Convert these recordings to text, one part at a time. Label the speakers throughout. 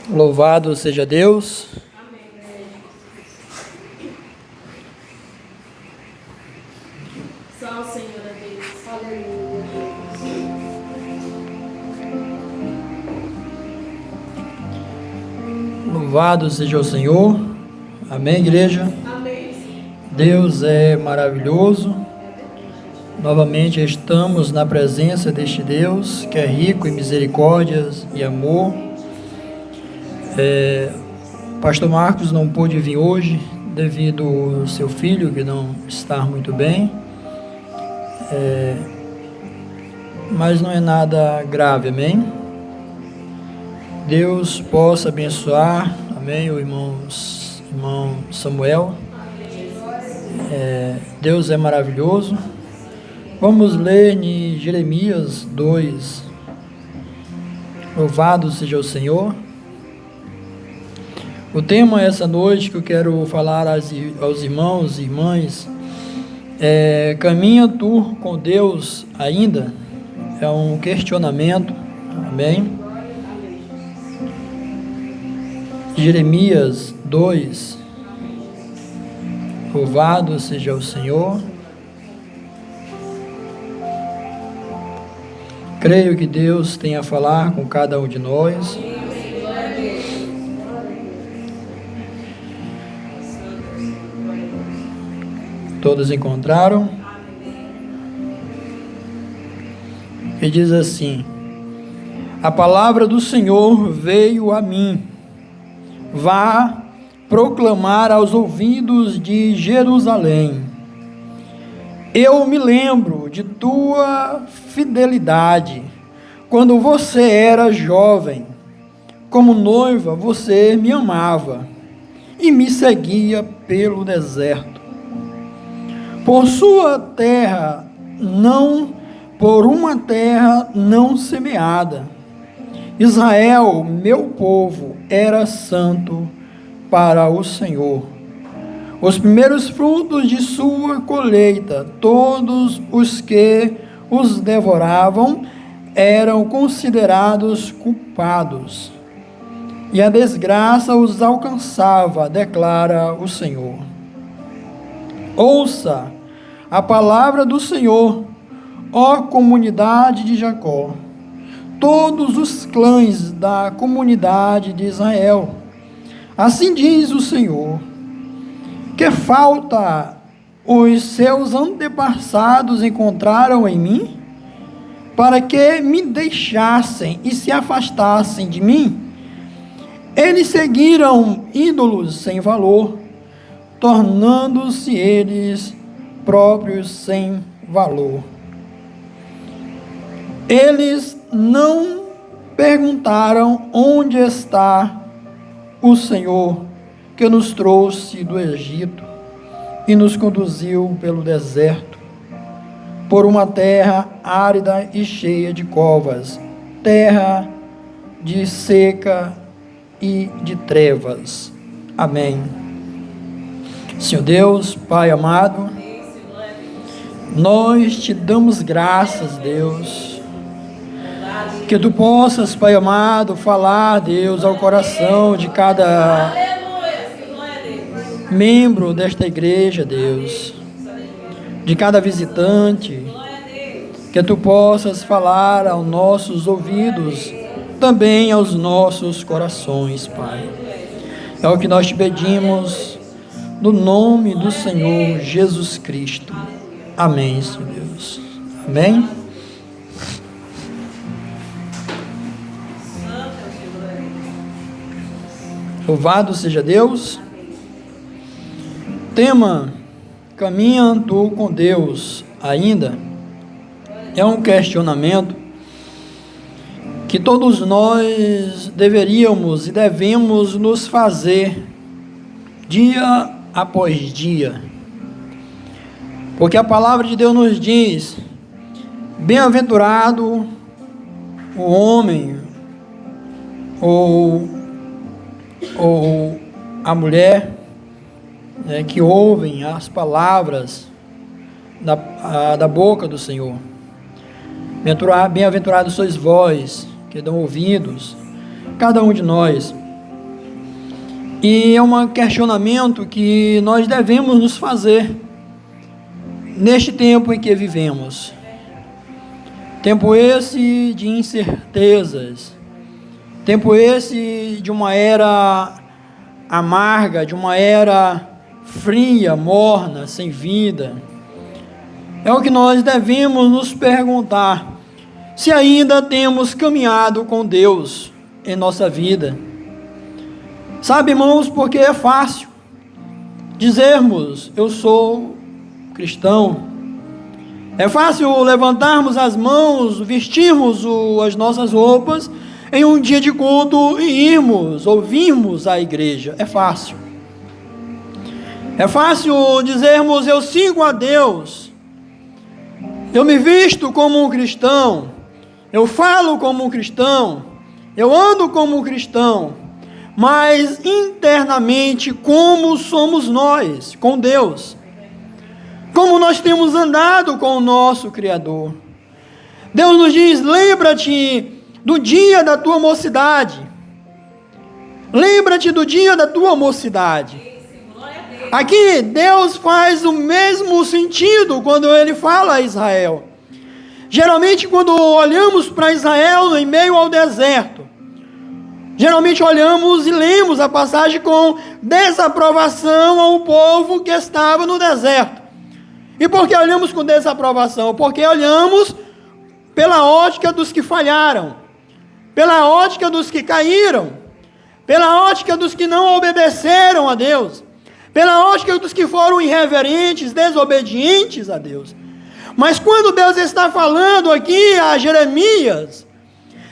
Speaker 1: Louvado seja Deus.
Speaker 2: Só o Senhor é Deus. Aleluia.
Speaker 1: Louvado seja o Senhor. Amém, igreja?
Speaker 2: Amém.
Speaker 1: Deus é maravilhoso. Novamente estamos na presença deste Deus que é rico em misericórdias e amor. Pastor Marcos não pôde vir hoje devido ao seu filho que não está muito bem. Mas não é nada grave, amém? Deus possa abençoar, amém, o irmão Samuel. Deus é maravilhoso. Vamos ler em Jeremias 2. Louvado seja o Senhor. O tema essa noite que eu quero falar aos irmãos e irmãs é: caminha tu com Deus ainda? É um questionamento, amém? Jeremias 2. Louvado seja o Senhor. Creio que Deus tem a falar com cada um de nós. Todos encontraram? E diz assim: a palavra do Senhor veio a mim. Vá proclamar aos ouvidos de Jerusalém: eu me lembro de tua fidelidade, quando você era jovem. Como noiva você me amava e me seguia pelo deserto. Por uma terra não semeada. Israel, meu povo, era santo para o Senhor. Os primeiros frutos de sua colheita, todos os que os devoravam eram considerados culpados, e a desgraça os alcançava, declara o Senhor. Ouça a palavra do Senhor, ó comunidade de Jacó, todos os clãs da comunidade de Israel. Assim diz o Senhor: que falta os seus antepassados encontraram em mim, para que me deixassem e se afastassem de mim? Eles seguiram ídolos sem valor, tornando-se eles próprios sem valor. Eles não perguntaram onde está o Senhor que nos trouxe do Egito e nos conduziu pelo deserto, por uma terra árida e cheia de covas, terra de seca e de trevas. Amém. Senhor Deus, Pai amado, nós te damos graças, Deus, que tu possas, Pai amado, falar, Deus, ao coração de cada membro desta igreja, Deus, de cada visitante, que tu possas falar aos nossos ouvidos, também aos nossos corações, Pai. É o que nós te pedimos, no nome do Senhor Jesus Cristo. Amém, Senhor Deus. Amém. Louvado seja Deus. Tema: caminha tu com Deus ainda? É um questionamento que todos nós deveríamos e devemos nos fazer dia após dia, porque a palavra de Deus nos diz: bem-aventurado o homem ou a mulher, né, que ouvem as palavras da boca do Senhor. Bem-aventurados sois vós, que dão ouvidos, cada um de nós. E é um questionamento que nós devemos nos fazer neste tempo em que vivemos. Tempo esse de incertezas, tempo esse de uma era amarga, de uma era fria, morna, sem vida. É o que nós devemos nos perguntar, se ainda temos caminhado com Deus em nossa vida. Sabe, irmãos, porque é fácil dizermos, eu sou cristão. É fácil levantarmos as mãos, vestirmos as nossas roupas em um dia de culto e irmos, ouvirmos a igreja. É fácil. É fácil dizermos, eu sigo a Deus. Eu me visto como um cristão. Eu falo como um cristão. Eu ando como um cristão. Mas internamente, como somos nós com Deus? Como nós temos andado com o nosso Criador? Deus nos diz, lembra-te do dia da tua mocidade. Lembra-te do dia da tua mocidade. Aqui Deus faz o mesmo sentido quando Ele fala a Israel. Geralmente quando olhamos para Israel em meio ao deserto, geralmente olhamos e lemos a passagem com desaprovação ao povo que estava no deserto. E por que olhamos com desaprovação? Porque olhamos pela ótica dos que falharam, pela ótica dos que caíram, pela ótica dos que não obedeceram a Deus, pela ótica dos que foram irreverentes, desobedientes a Deus. Mas quando Deus está falando aqui a Jeremias,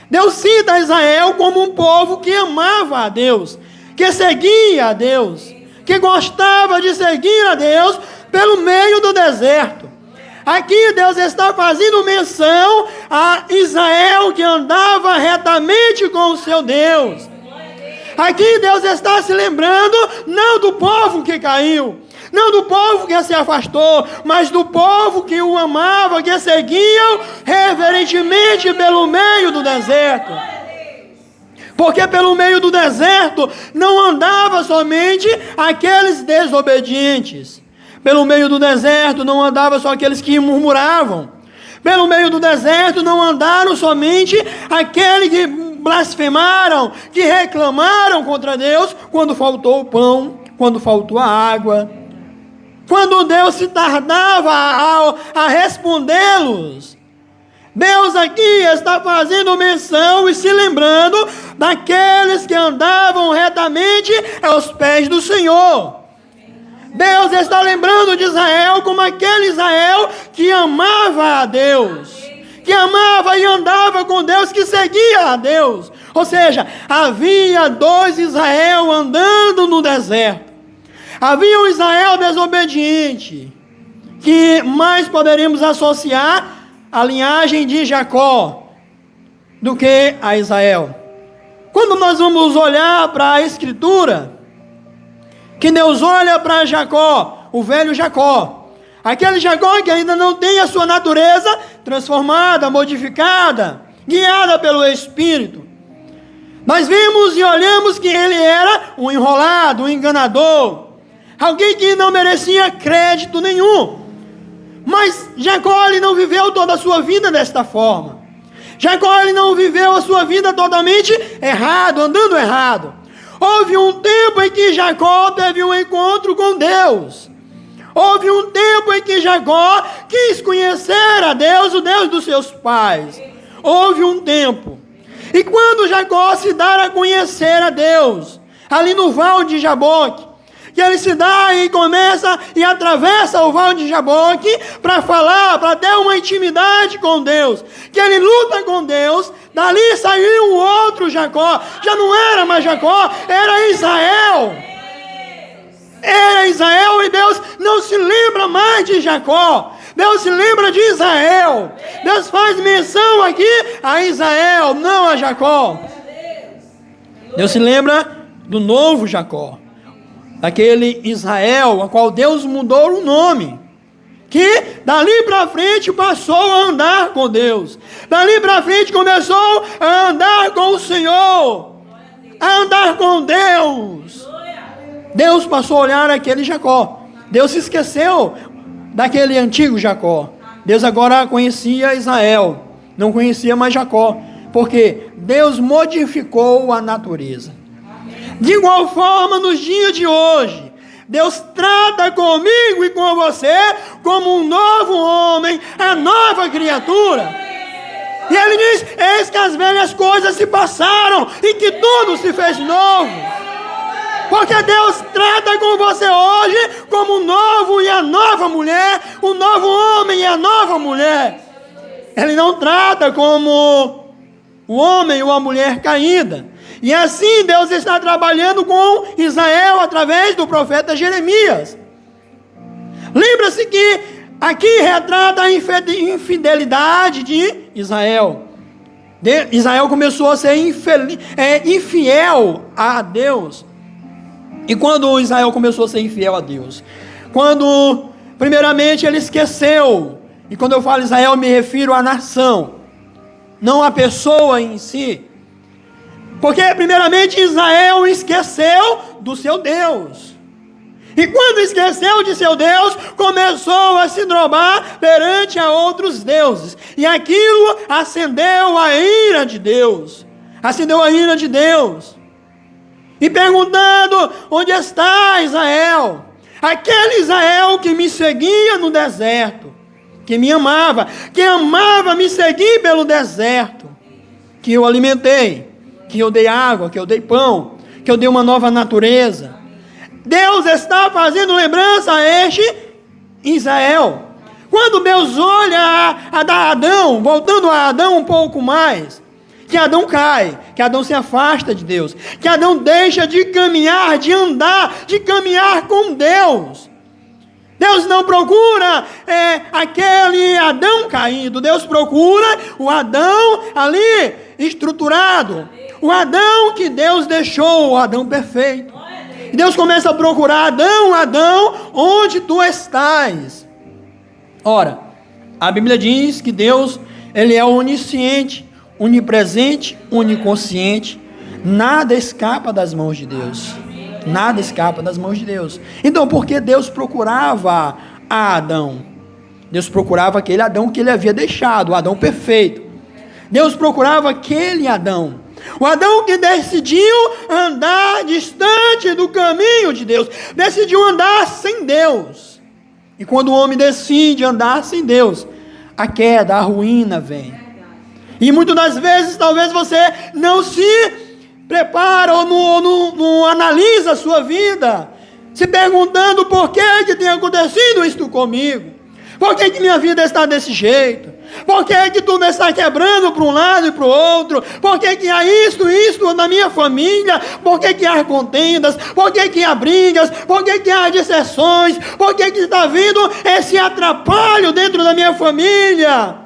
Speaker 1: Deus cita Israel como um povo que amava a Deus, que seguia a Deus, que gostava de seguir a Deus pelo meio do deserto. Aqui Deus está fazendo menção a Israel que andava retamente com o seu Deus. Aqui Deus está se lembrando não do povo que caiu, não do povo que se afastou, mas do povo que o amava, que seguiam reverentemente pelo meio do deserto. Porque pelo meio do deserto não andava somente aqueles desobedientes. Pelo meio do deserto não andava só aqueles que murmuravam. Pelo meio do deserto não andaram somente aqueles que blasfemaram, que reclamaram contra Deus quando faltou o pão, quando faltou a água. Quando Deus se tardava a respondê-los. Deus aqui está fazendo menção e se lembrando daqueles que andavam retamente aos pés do Senhor. Deus está lembrando de Israel como aquele Israel que amava a Deus, que amava e andava com Deus, que seguia a Deus. Ou seja, havia dois Israel andando no deserto. Havia um Israel desobediente, que mais poderíamos associar a linhagem de Jacó do que a Israel. Quando nós vamos olhar para a Escritura, que Deus olha para Jacó, o velho Jacó, aquele Jacó que ainda não tem a sua natureza transformada, modificada, guiada pelo Espírito. Nós vimos e olhamos que ele era um enrolado, um enganador, alguém que não merecia crédito nenhum. Mas Jacó ele não viveu toda a sua vida desta forma. Jacó ele não viveu a sua vida totalmente errado, andando errado. Houve um tempo em que Jacó teve um encontro com Deus. Houve um tempo em que Jacó quis conhecer a Deus, o Deus dos seus pais. Houve um tempo. E quando Jacó se dá a conhecer a Deus, ali no Val de Jaboque, que ele se dá e começa e atravessa o Val de Jaboque para falar, para ter uma intimidade com Deus, que ele luta com Deus, dali saiu um outro Jacó, já não era mais Jacó, era Israel. Era Israel e Deus não se lembra mais de Jacó, Deus se lembra de Israel. Deus faz menção aqui a Israel, não a Jacó. Deus se lembra do novo Jacó, daquele Israel, a qual Deus mudou o nome, que dali para frente passou a andar com Deus. Dali para frente começou a andar com o Senhor, a andar com Deus. Deus passou a olhar aquele Jacó. Deus se esqueceu daquele antigo Jacó. Deus agora conhecia Israel, não conhecia mais Jacó, porque Deus modificou a natureza. De igual forma, nos dias de hoje, Deus trata comigo e com você como um novo homem, a nova criatura. E Ele diz: eis que as velhas coisas se passaram e que tudo se fez novo. Porque Deus trata com você hoje como o novo e a nova mulher, o novo homem e a nova mulher. Ele não trata como o homem ou a mulher caída. E assim Deus está trabalhando com Israel através do profeta Jeremias. Lembra-se que aqui retrata a infidelidade de Israel. Israel começou a ser infiel a Deus. E quando Israel começou a ser infiel a Deus? Quando, primeiramente, ele esqueceu. E quando eu falo Israel, me refiro à nação, não à pessoa em si. Porque, primeiramente, Israel esqueceu do seu Deus. E quando esqueceu de seu Deus, começou a se dobrar perante a outros deuses. E aquilo acendeu a ira de Deus. Acendeu a ira de Deus. E perguntando: onde está Israel? Aquele Israel que me seguia no deserto, que me amava, que amava me seguir pelo deserto, que eu alimentei, que eu dei água, que eu dei pão, que eu dei uma nova natureza. Deus está fazendo lembrança a este Israel. Quando Deus olha a Adão, voltando a Adão um pouco mais, que Adão cai, que Adão se afasta de Deus, que Adão deixa de caminhar, de andar, de caminhar com Deus. Deus não procura aquele Adão caído, Deus procura o Adão ali estruturado, o Adão que Deus deixou, o Adão perfeito. E Deus começa a procurar: Adão, Adão, onde tu estás? Ora, a Bíblia diz que Deus, Ele é onisciente, onipresente, oniconsciente. Nada escapa das mãos de Deus. Nada escapa das mãos de Deus. Então, por que Deus procurava a Adão? Deus procurava aquele Adão que Ele havia deixado, o Adão perfeito. Deus procurava aquele Adão, o Adão que decidiu andar distante do caminho de Deus, decidiu andar sem Deus. E quando o homem decide andar sem Deus, a queda, a ruína vem. E muitas das vezes, talvez você não se prepara ou não analisa a sua vida, se perguntando: por que tem acontecido isto comigo? Por que minha vida está desse jeito? Por que tu me está quebrando para um lado e para o outro? Por que há isto na minha família? Por que há contendas? Por que há brigas? Por que há dissensões? Por que está vindo esse atrapalho dentro da minha família?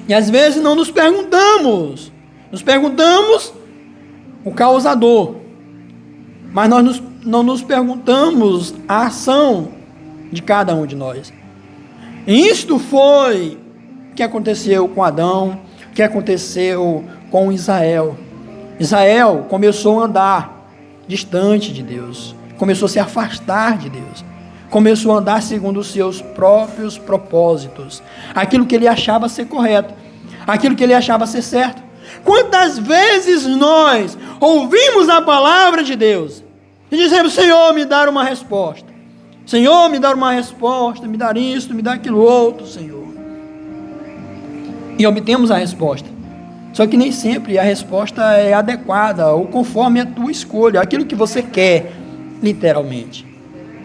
Speaker 1: E às vezes não nos perguntamos o causador, mas nós não nos perguntamos a ação de cada um de nós. E isto foi o que aconteceu com Adão, o que aconteceu com Israel. Israel começou a andar distante de Deus, começou a se afastar de Deus, começou a andar segundo os seus próprios propósitos, aquilo que ele achava ser correto, aquilo que ele achava ser certo. Quantas vezes nós ouvimos a palavra de Deus e dizemos: Senhor, me dá uma resposta, Senhor, me dá uma resposta, me dá isso, me dá aquilo outro, Senhor. E obtemos a resposta. Só que nem sempre a resposta é adequada ou conforme a tua escolha, aquilo que você quer, literalmente.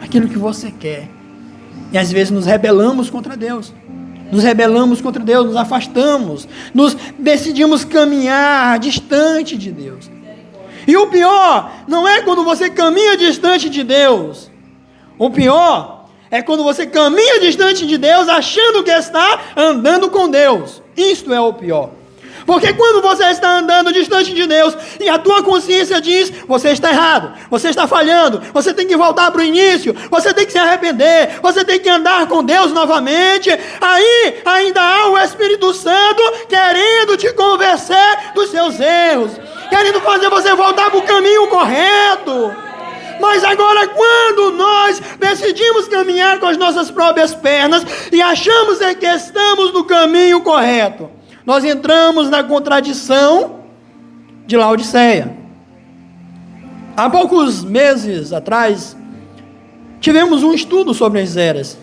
Speaker 1: Aquilo que você quer. E às vezes nos rebelamos contra Deus. Nos rebelamos contra Deus, nos afastamos, decidimos caminhar distante de Deus. E o pior não é quando você caminha distante de Deus. O pior é quando você caminha distante de Deus achando que está andando com Deus. Isto é o pior. Porque quando você está andando distante de Deus e a tua consciência diz, você está errado, você está falhando, você tem que voltar para o início, você tem que se arrepender, você tem que andar com Deus novamente, aí ainda há o Espírito Santo querendo te convencer dos seus erros, querendo fazer você voltar para o caminho correto. Mas agora, quando nós decidimos caminhar com as nossas próprias pernas e achamos que estamos no caminho correto, nós entramos na contradição de Laodiceia. Há poucos meses atrás, tivemos um estudo sobre as eras.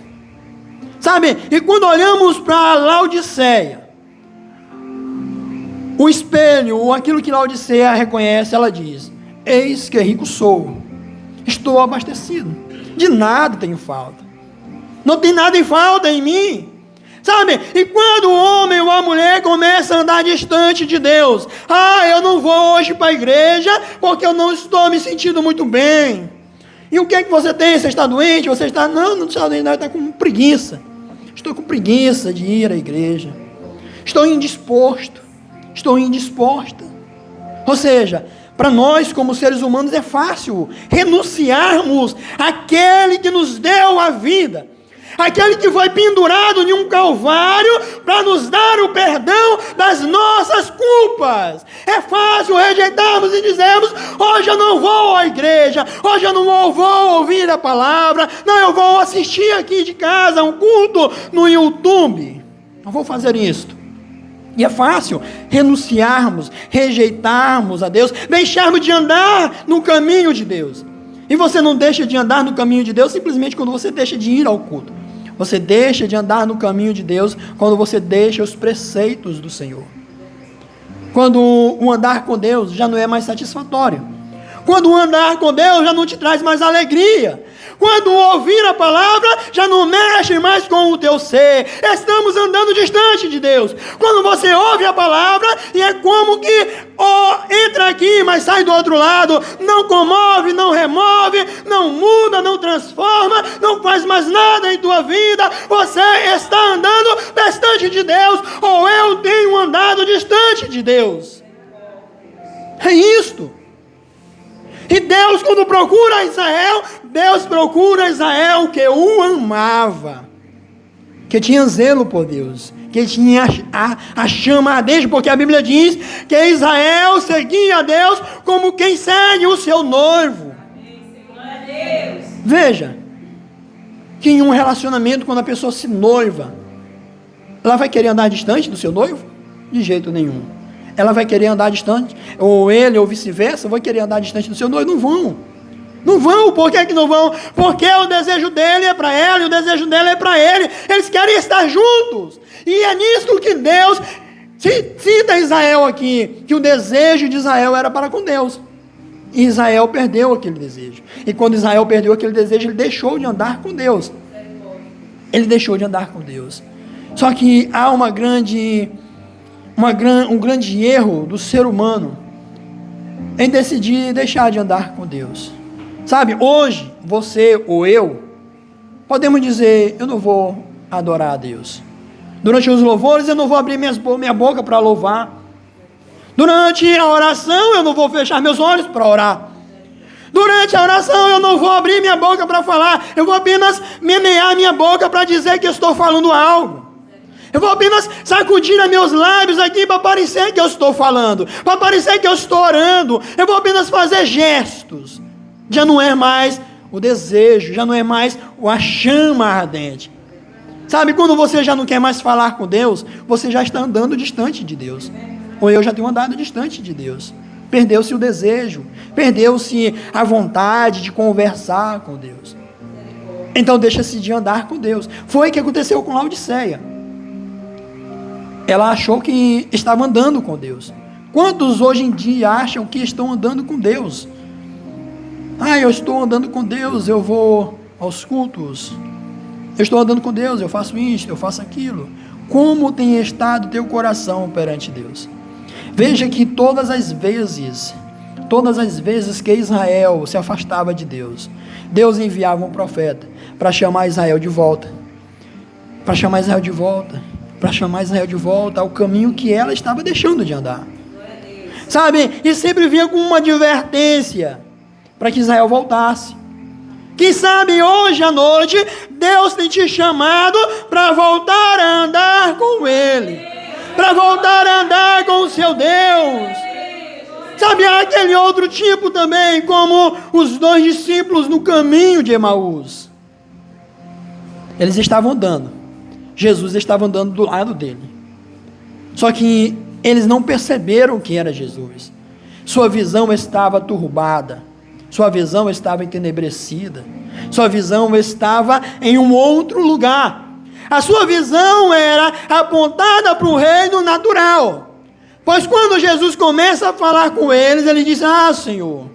Speaker 1: Sabe, e quando olhamos para Laodiceia, o espelho, ou aquilo que Laodiceia reconhece, ela diz: eis que rico sou, estou abastecido, de nada tenho falta, não tem nada em falta em mim. Sabe, e quando o homem ou a mulher começa a andar distante de Deus, eu não vou hoje para a igreja porque eu não estou me sentindo muito bem. E o que é que você tem? Você está doente? Você está... Não está doente, não, está com preguiça. Estou com preguiça de ir à igreja. Estou indisposto. Estou indisposta. Ou seja, para nós como seres humanos é fácil renunciarmos àquele que nos deu a vida, aquele que foi pendurado em um calvário para nos dar o perdão das nossas culpas. É fácil rejeitarmos e dizermos: hoje eu não vou à igreja, hoje eu não vou ouvir a palavra, não, eu vou assistir aqui de casa um culto no YouTube, não vou fazer isto. E é fácil renunciarmos, rejeitarmos a Deus, deixarmos de andar no caminho de Deus. E você não deixa de andar no caminho de Deus simplesmente quando você deixa de ir ao culto. Você deixa de andar no caminho de Deus quando você deixa os preceitos do Senhor. Quando o andar com Deus já não é mais satisfatório. Quando o andar com Deus já não te traz mais alegria. Quando ouvir a palavra já não mexe mais com o teu ser. Estamos andando distante de Deus. Quando você ouve a palavra e é como que entra aqui, mas sai do outro lado. Não comove, não remove, não muda, não transforma, não faz mais nada em tua vida. Você está andando distante de Deus, ou eu tenho andado distante de Deus. É isto. E Deus, quando procura Israel, Deus procura Israel que o amava, que tinha zelo por Deus, que tinha a chama ardente, porque a Bíblia diz que Israel seguia a Deus como quem segue o seu noivo. Veja, que em um relacionamento, quando a pessoa se noiva, ela vai querer andar distante do seu noivo? De jeito nenhum. Ela vai querer andar distante, ou ele, ou vice-versa, vai querer andar distante do seu noivo? Não vão. Não vão. Por que não vão? Porque o desejo dele é para ela, e o desejo dela é para ele. Eles querem estar juntos. E é nisso que Deus cita Israel aqui, que o desejo de Israel era para com Deus. E Israel perdeu aquele desejo. E quando Israel perdeu aquele desejo, ele deixou de andar com Deus. Ele deixou de andar com Deus. Só que há um grande erro do ser humano em decidir deixar de andar com Deus. Sabe, hoje, você ou eu, podemos dizer: eu não vou adorar a Deus. Durante os louvores, eu não vou abrir minha boca para louvar. Durante a oração, eu não vou fechar meus olhos para orar. Durante a oração, eu não vou abrir minha boca para falar. Eu vou apenas menear minha boca para dizer que eu estou falando algo. Eu vou apenas sacudir meus lábios aqui para parecer que eu estou falando, para parecer que eu estou orando. Eu vou apenas fazer gestos. Já não é mais o desejo, já não é mais a chama ardente. Sabe, quando você já não quer mais falar com Deus, você já está andando distante de Deus. Ou eu já tenho andado distante de Deus. Perdeu-se o desejo, perdeu-se a vontade de conversar com Deus. Então deixa-se de andar com Deus. Foi o que aconteceu com Laodiceia. Ela achou que estava andando com Deus. Quantos hoje em dia acham que estão andando com Deus? Eu estou andando com Deus, eu vou aos cultos. Eu estou andando com Deus, eu faço isto, eu faço aquilo. Como tem estado teu coração perante Deus? Veja que todas as vezes que Israel se afastava de Deus, Deus enviava um profeta para chamar Israel de volta. para chamar Israel de volta ao caminho que ela estava deixando de andar. Sabe, e sempre vinha com uma advertência para que Israel voltasse. Quem sabe hoje à noite Deus tem te chamado para voltar a andar com Ele, para voltar a andar com o seu Deus. Sabe, há aquele outro tipo também, como os 2 discípulos no caminho de Emaús. Eles estavam andando, Jesus estava andando do lado dele, só que eles não perceberam que era Jesus. Sua visão estava turbada, sua visão estava entenebrecida, sua visão estava em um outro lugar. A sua visão era apontada para o reino natural. Pois quando Jesus começa a falar com eles, ele diz: ah, Senhor,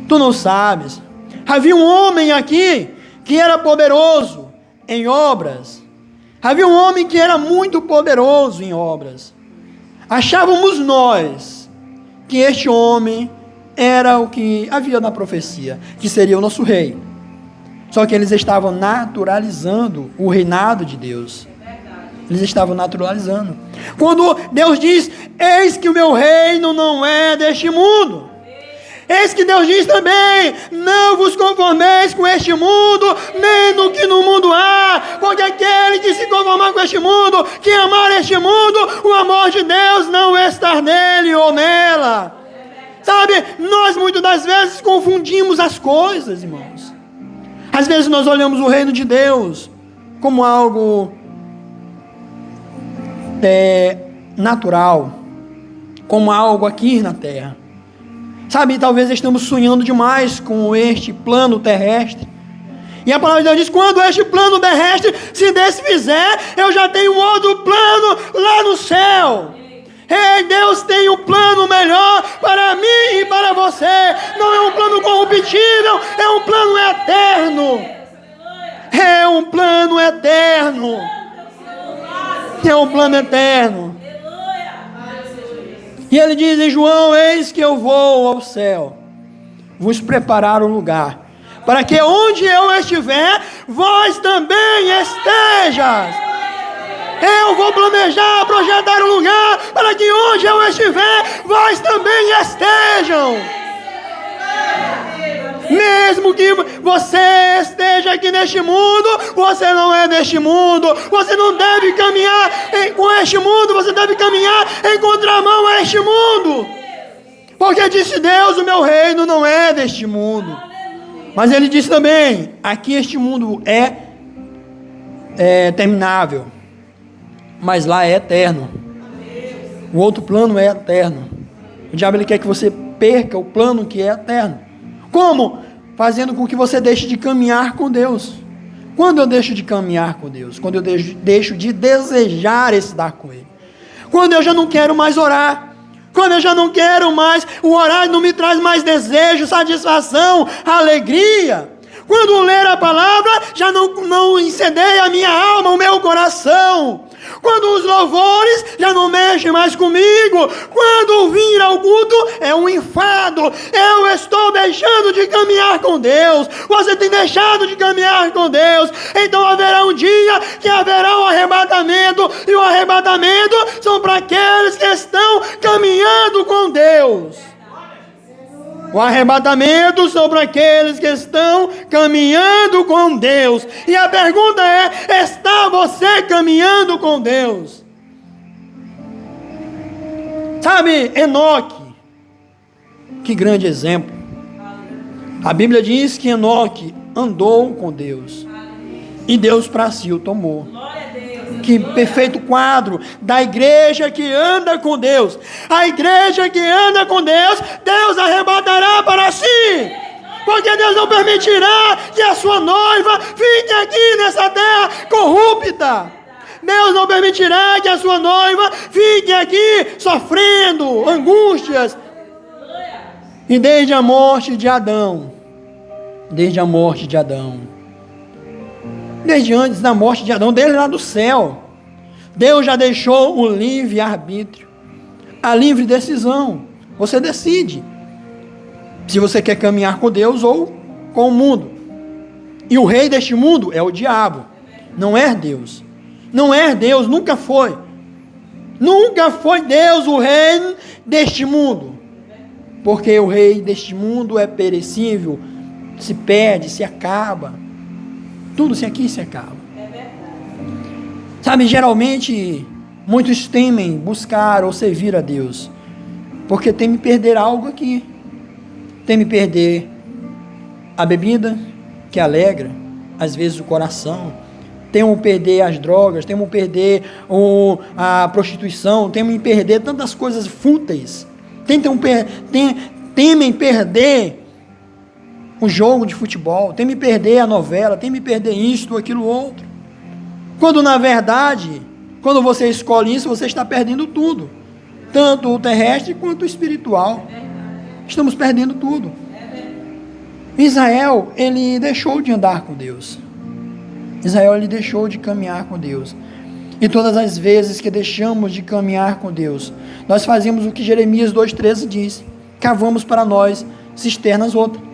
Speaker 1: tu não sabes, havia um homem aqui que era poderoso em obras. Havia um homem que era muito poderoso em obras. Achávamos nós que este homem era o que havia na profecia, que seria o nosso rei. Só que eles estavam naturalizando o reinado de Deus. Eles estavam naturalizando. Quando Deus diz: eis que o meu reino não é deste mundo. Eis que Deus diz também: não vos conformeis com este mundo, nem no que no mundo há, porque aquele que se conformar com este mundo, que amar este mundo, o amor de Deus não está nele ou nela. Sabe, nós muitas das vezes confundimos as coisas, irmãos. Às vezes nós olhamos o reino de Deus como algo natural, como algo aqui na terra. Sabe, talvez estamos sonhando demais com este plano terrestre. E a palavra de Deus diz: quando este plano terrestre se desfizer, eu já tenho um outro plano lá no céu. Ei, Deus tem um plano melhor para mim e para você. Não é um plano corruptível, é um plano eterno. É um plano eterno. É um plano eterno. E ele diz em João: eis que eu vou ao céu, vos preparar um lugar, para que onde eu estiver, vós também estejais. Eu vou planejar, projetar um lugar, para que onde eu estiver, vós também estejam. Mesmo que você esteja aqui neste mundo, você não é deste mundo. Você não deve caminhar com este mundo, você deve caminhar em contramão a este mundo. Porque disse Deus: o meu reino não é deste mundo. Mas ele disse também: aqui este mundo é terminável, mas lá é eterno. O outro plano é eterno. O diabo ele quer que você perca o plano que é eterno. Como? Fazendo com que você deixe de caminhar com Deus. Quando eu deixo de caminhar com Deus? Quando eu deixo de desejar estar com Ele. Quando eu já não quero mais orar. Quando eu já não quero mais, o orar não me traz mais desejo, satisfação, alegria. Quando ler a palavra, já não incendeia a minha alma, o meu coração. Quando os louvores já não mexem mais comigo. Quando vir ao culto é um enfado. Eu estou deixando de caminhar com Deus. Você tem deixado de caminhar com Deus. Então haverá um dia que haverá um arrebatamento. E o arrebatamento são para aqueles que estão caminhando com Deus. O arrebatamento sobre aqueles que estão caminhando com Deus. E a pergunta é: está você caminhando com Deus? Sabe, Enoque, que grande exemplo. A Bíblia diz que Enoque andou com Deus. E Deus para si o tomou. Que perfeito quadro da igreja que anda com Deus. A igreja que anda com Deus, Deus arrebatará para si. Porque Deus não permitirá que a sua noiva fique aqui nessa terra corrupta. Deus não permitirá que a sua noiva fique aqui sofrendo angústias. E desde a morte de Adão, desde antes da morte de Adão, desde lá do céu, Deus já deixou o livre-arbítrio, a livre decisão. Você decide se você quer caminhar com Deus ou com o mundo. E o rei deste mundo é o diabo, não é Deus. Não é Deus, nunca foi. Nunca foi Deus o rei deste mundo. Porque o rei deste mundo é perecível, se perde, se acaba. Tudo isso aqui se acaba. Sabe, geralmente, muitos temem buscar ou servir a Deus, porque temem perder algo aqui. Temem perder a bebida, que alegra, às vezes, o coração. Temem perder as drogas, temem perder a prostituição, temem perder tantas coisas fúteis. Temem perder o jogo de futebol, temem perder a novela, temem perder isto, aquilo, outro. Quando, na verdade, quando você escolhe isso, você está perdendo tudo. Tanto o terrestre quanto o espiritual. Estamos perdendo tudo. Israel, ele deixou de andar com Deus. Israel, ele deixou de caminhar com Deus. E todas as vezes que deixamos de caminhar com Deus, nós fazemos o que Jeremias 2,13 diz: cavamos para nós cisternas outras.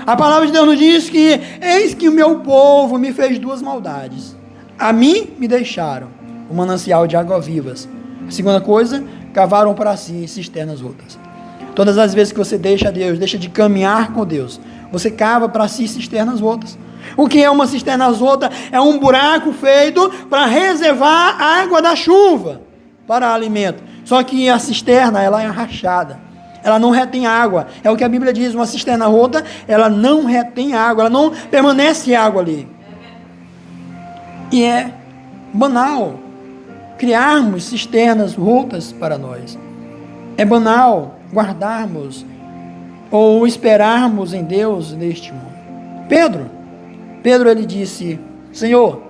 Speaker 1: A palavra de Deus nos diz que: eis que o meu povo me fez duas maldades. A mim me deixaram o manancial de águas vivas. A segunda coisa, cavaram para si cisternas outras. Todas as vezes que você deixa Deus, deixa de caminhar com Deus, você cava para si cisternas outras. O que é uma cisterna outra? É um buraco feito para reservar a água da chuva para alimento. Só que a cisterna, ela é rachada, ela não retém água. É o que a Bíblia diz: uma cisterna rota, ela não retém água, ela não permanece água ali. E é banal criarmos cisternas rotas para nós. É banal guardarmos ou esperarmos em Deus neste mundo. Pedro, ele disse: Senhor,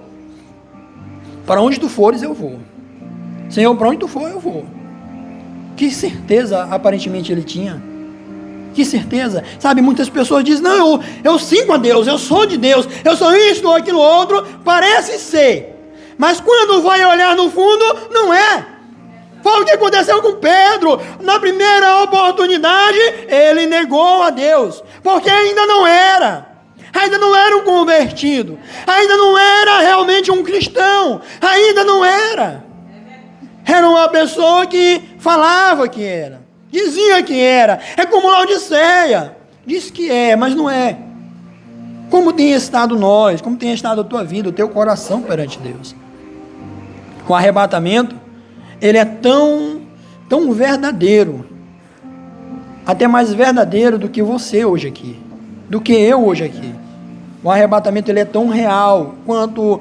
Speaker 1: para onde tu fores eu vou. Senhor, para onde tu for eu vou. Que certeza aparentemente ele tinha. Que certeza. Sabe, muitas pessoas dizem: não, eu sigo a Deus, eu sou de Deus, eu sou isto ou aquilo outro. Parece ser, mas quando vai olhar no fundo, não é. Foi o que aconteceu com Pedro. Na primeira oportunidade, ele negou a Deus, porque ainda não era um convertido, ainda não era realmente um cristão, ainda não era. Era uma pessoa que falava que era, dizia que era. É como Laodiceia, diz que é, mas não é. Como tem estado nós, como tem estado a tua vida, o teu coração perante Deus? O arrebatamento, ele é tão verdadeiro, até mais verdadeiro do que você hoje aqui, do que eu hoje aqui. O arrebatamento, ele é tão real quanto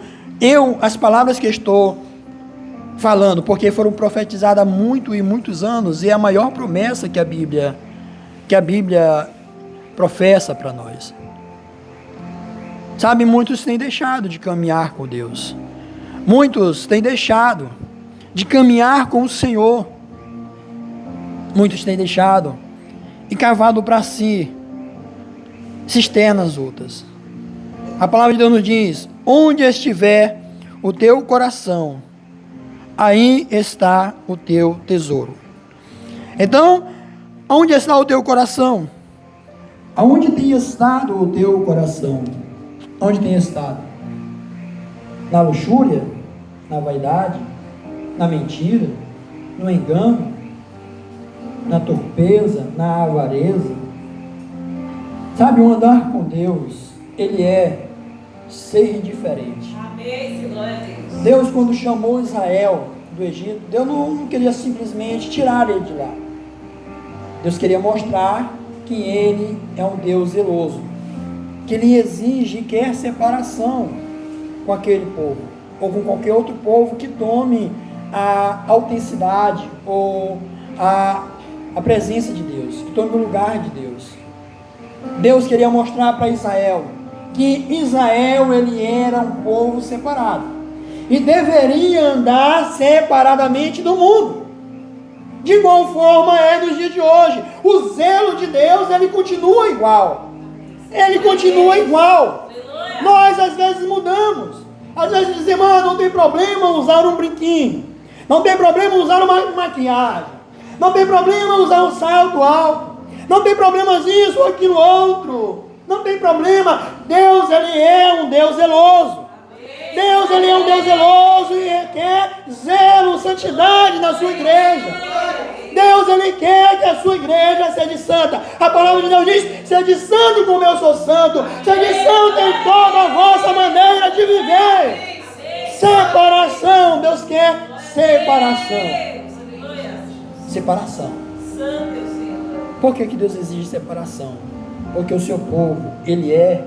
Speaker 1: as palavras que estou falando, porque foram profetizadas há muitos anos, e é a maior promessa que a Bíblia professa para nós. Sabe, muitos têm deixado de caminhar com Deus. Muitos têm deixado de caminhar com o Senhor. Muitos têm deixado e cavado para si cisternas outras. A palavra de Deus nos diz: onde estiver o teu coração, aí está o teu tesouro. Então, onde está o teu coração? Aonde tem estado o teu coração? Onde tem estado? Na luxúria? Na vaidade? Na mentira? No engano? Na torpeza? Na avareza? Sabe, o andar com Deus, ele é ser diferente.
Speaker 2: Amém, glória a Deus.
Speaker 1: Deus, quando chamou Israel do Egito, Deus não queria simplesmente tirar ele de lá. Deus queria mostrar que ele é um Deus zeloso, que ele exige e quer separação com aquele povo, ou com qualquer outro povo que tome a autenticidade ou a presença de Deus, que tome o lugar de Deus. Deus queria mostrar para Israel que Israel, ele era um povo separado e deveria andar separadamente do mundo. De igual forma é nos dias de hoje. O zelo de Deus, ele continua igual. Ele continua igual. Nós às vezes mudamos. Às vezes dizemos: não tem problema usar um brinquinho, não tem problema usar uma maquiagem, não tem problema usar um salto alto, não tem problema isso ou aquilo outro, não tem problema. Deus, ele é um Deus zeloso. Deus, ele é um Deus zeloso, e santidade na sua igreja. Deus, Ele quer que a sua igreja seja santa. A palavra de Deus diz: sede santo como eu sou santo. Sede santo em toda a vossa maneira de viver. Separação. Deus quer separação. Separação. Por que Deus exige separação? Porque o seu povo, ele é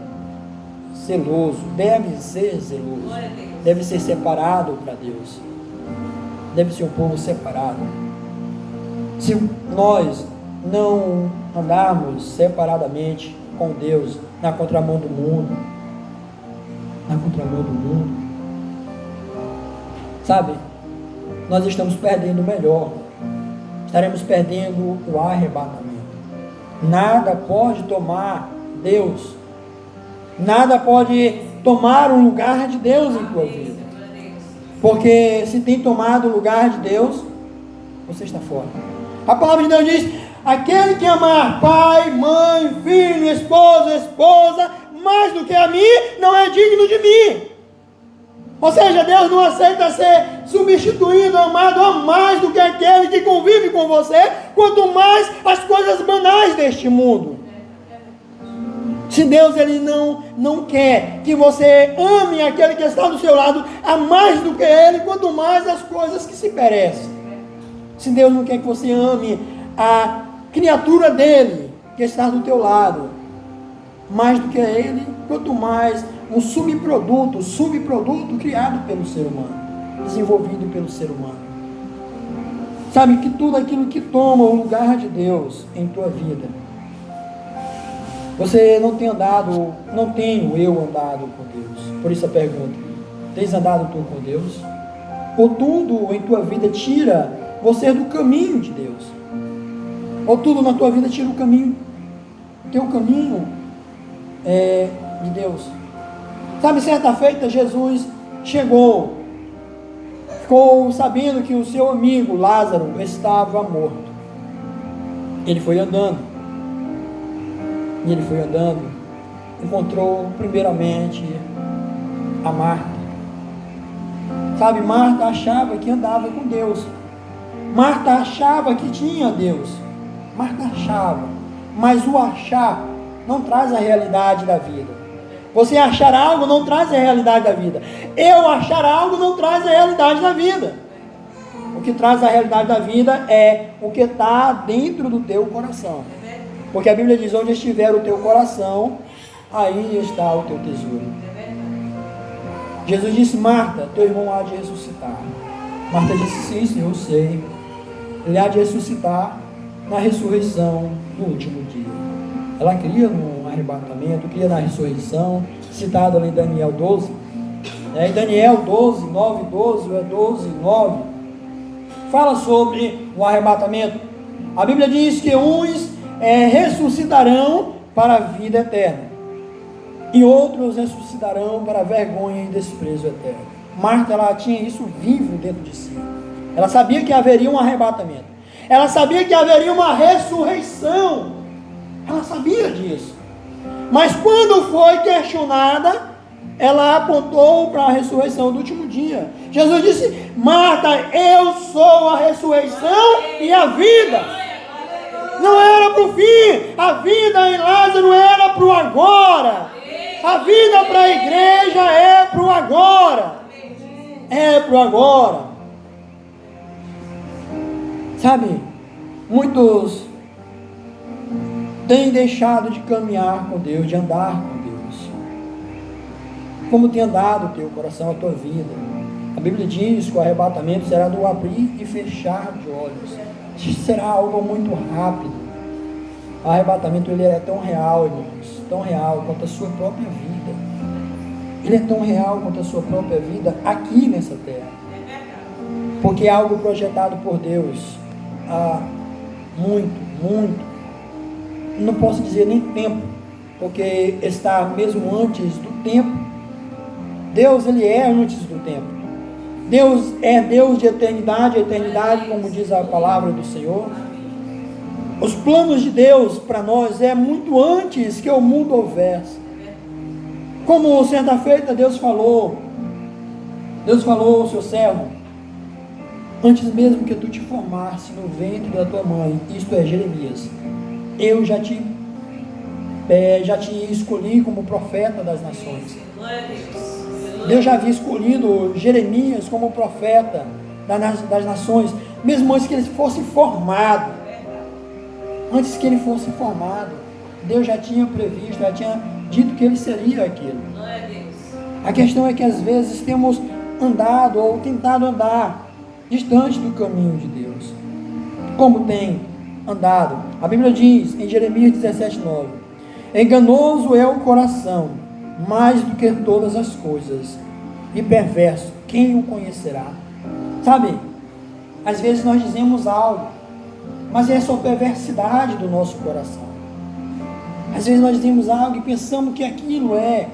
Speaker 1: zeloso, deve ser zeloso, deve ser separado para Deus, deve ser um povo separado. Se nós não andarmos separadamente com Deus, na contramão do mundo, sabe, nós estamos perdendo o melhor, estaremos perdendo o arrebatamento. Nada pode tomar Deus, nada pode tomar o lugar de Deus em tua vida, porque se tem tomado o lugar de Deus, você está fora. A palavra de Deus diz: aquele que amar pai, mãe, filho, esposa, mais do que a mim, não é digno de mim. Ou seja, Deus não aceita ser substituído, amado a mais do que aquele que convive com você, quanto mais as coisas banais deste mundo. Se Deus, Ele não quer que você ame aquele que está do seu lado a mais do que Ele, quanto mais as coisas que se perecem. Se Deus não quer que você ame a criatura dEle, que está do teu lado, mais do que Ele, quanto mais um subproduto criado pelo ser humano, desenvolvido pelo ser humano. Sabe que tudo aquilo que toma o lugar de Deus em tua vida, você não tenho eu andado com Deus. Por isso a pergunta: tens andado tu com Deus? Ou tudo em tua vida tira você do caminho de Deus? Ou tudo na tua vida tira o caminho? Teu caminho é de Deus. Sabe, certa feita Jesus ficou sabendo que o seu amigo Lázaro estava morto. Ele foi andando, encontrou primeiramente a Marta. Sabe, Marta achava que andava com Deus, Marta achava que tinha Deus, Marta achava, mas o achar não traz a realidade da vida. Você achar algo não traz a realidade da vida. Eu achar algo não traz a realidade da vida. O que traz a realidade da vida é o que está dentro do teu coração. Porque a Bíblia diz: onde estiver o teu coração, aí está o teu tesouro. Jesus disse: Marta, teu irmão há de ressuscitar. Marta disse: sim, Senhor, eu sei. Ele há de ressuscitar na ressurreição do último dia. Ela cria no arrebatamento, cria na ressurreição, citado ali em Daniel 12. Em Daniel 12, 9, 12, 9, fala sobre o arrebatamento. A Bíblia diz que uns ressuscitarão para a vida eterna, e outros ressuscitarão para a vergonha e desprezo eterno. Marta, ela tinha isso vivo dentro de si. Ela sabia que haveria um arrebatamento, ela sabia que haveria uma ressurreição, ela sabia disso. Mas quando foi questionada, ela apontou para a ressurreição do último dia. Jesus disse: Marta, eu sou a ressurreição e a vida. Não era para o fim, a vida em Lázaro era para o agora. A vida para a igreja é para o agora. É para o agora. Sabe, muitos têm deixado de caminhar com Deus, de andar com Deus. Como tem andado o teu coração, a tua vida? A Bíblia diz que o arrebatamento será do abrir e fechar de olhos. Será algo muito rápido. O arrebatamento, ele é tão real, irmãos, tão real quanto a sua própria vida. Ele é tão real quanto a sua própria vida aqui nessa terra. Porque é algo projetado por Deus há muito, não posso dizer nem tempo, porque está mesmo antes do tempo. Deus, ele é antes do tempo. Deus é Deus de eternidade, como diz a palavra do Senhor. Os planos de Deus para nós é muito antes que o mundo houvesse. Como certa feita Deus falou ao seu servo: Antes mesmo que tu te formasse no ventre da tua mãe, isto é, Jeremias, eu já te escolhi como profeta das nações. Deus já havia escolhido Jeremias como profeta das nações, mesmo antes que ele fosse formado. Antes que ele fosse formado, Deus já tinha previsto, já tinha dito que ele seria aquilo. A questão é que às vezes temos andado ou tentado andar distante do caminho de Deus. Como tem andado? A Bíblia diz em Jeremias 17:9: enganoso é o coração, mais do que todas as coisas, e perverso, quem o conhecerá? Sabe, às vezes nós dizemos algo, mas é só perversidade do nosso coração. Às vezes nós dizemos algo e pensamos que aquilo é,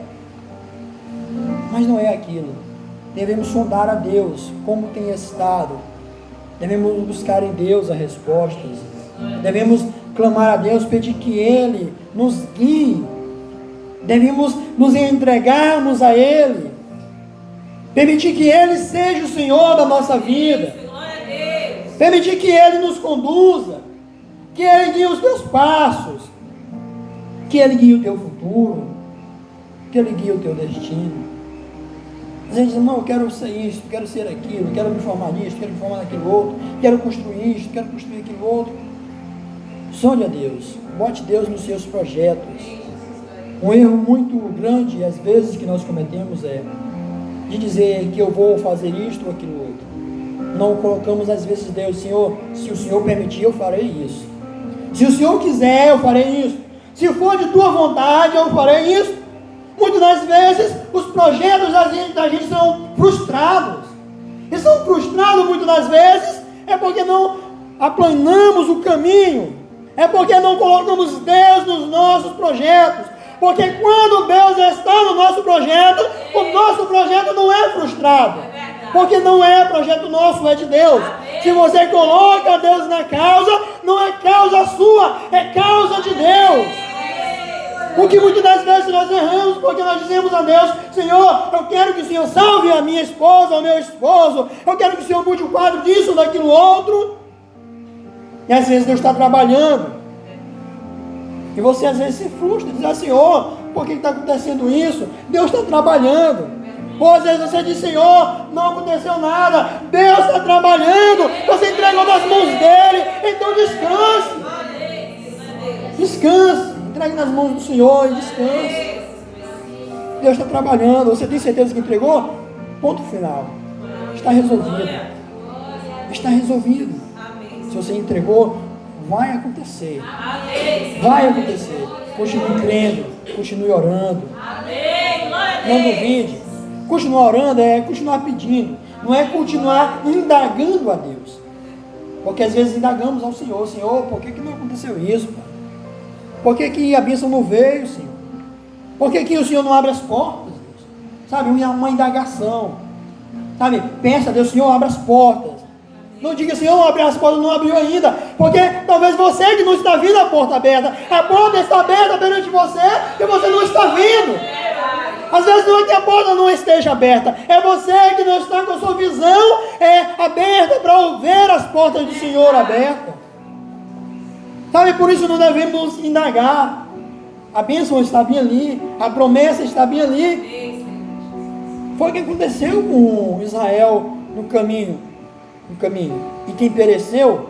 Speaker 1: mas não é aquilo. Devemos sondar a Deus, como tem estado. Devemos buscar em Deus as respostas. Devemos clamar a Deus, pedir que Ele nos guie. Devemos nos entregarmos a Ele. Permitir que Ele seja o Senhor da nossa vida. Permitir que Ele nos conduza. Que Ele guie os teus passos. Que Ele guie o teu futuro. Que Ele guie o teu destino. Às vezes, irmão, eu quero ser isso, quero ser aquilo, quero me formar nisso, quero me formar naquilo outro, quero construir isso, quero construir aquilo outro. Sonhe a Deus, bote Deus nos seus projetos. Um erro muito grande, às vezes, que nós cometemos é de dizer que eu vou fazer isto ou aquilo outro. Não colocamos, às vezes, Deus, Senhor, se o Senhor permitir, eu farei isso. Se o Senhor quiser, eu farei isso. Se for de tua vontade, eu farei isso. Muitas das vezes, os projetos da gente são frustrados. E são frustrados muitas das vezes, é porque não aplanamos o caminho. É porque não colocamos Deus nos nossos projetos. Porque quando Deus está no nosso projeto, o nosso projeto não é frustrado. Porque não é projeto nosso, é de Deus. Se você coloca Deus na causa, não é causa sua, é causa de Deus. Porque muitas das vezes nós erramos, porque nós dizemos a Deus: Senhor, eu quero que o Senhor salve a minha esposa, o meu esposo, eu quero que o Senhor mude o quadro disso, daquilo outro. E às vezes Deus está trabalhando, e você às vezes se frustra, diz assim: Senhor, por que está acontecendo isso? Deus está trabalhando. Ou às vezes você diz: Senhor, não aconteceu nada, Deus está trabalhando, você entregou nas mãos dele, então descanse. Descanse. Entregue nas mãos do Senhor e descanse. Deus está trabalhando. Você tem certeza que entregou? Ponto final. Está resolvido. Está resolvido. Se você entregou, vai acontecer. Vai acontecer. Continue crendo. Continue orando. Não duvide. Continuar orando é continuar pedindo. Não é continuar indagando a Deus. Porque às vezes indagamos ao Senhor: Senhor, por que não aconteceu isso, pai? Por que a bênção não veio, Senhor? Por que o Senhor não abre as portas, Deus? Sabe, uma indagação. Sabe, pensa, Deus, Senhor, abre as portas. Não diga: Senhor, abre as portas, não abriu ainda. Porque talvez você que não está vendo a porta aberta. A porta está aberta perante você e você não está vendo. Às vezes não é que a porta não esteja aberta, é você que não está com a sua visão aberta para ver as portas do Senhor abertas. Sabe, por isso não devemos indagar. A bênção está bem ali, a promessa está bem ali. Foi o que aconteceu com Israel no caminho. E quem pereceu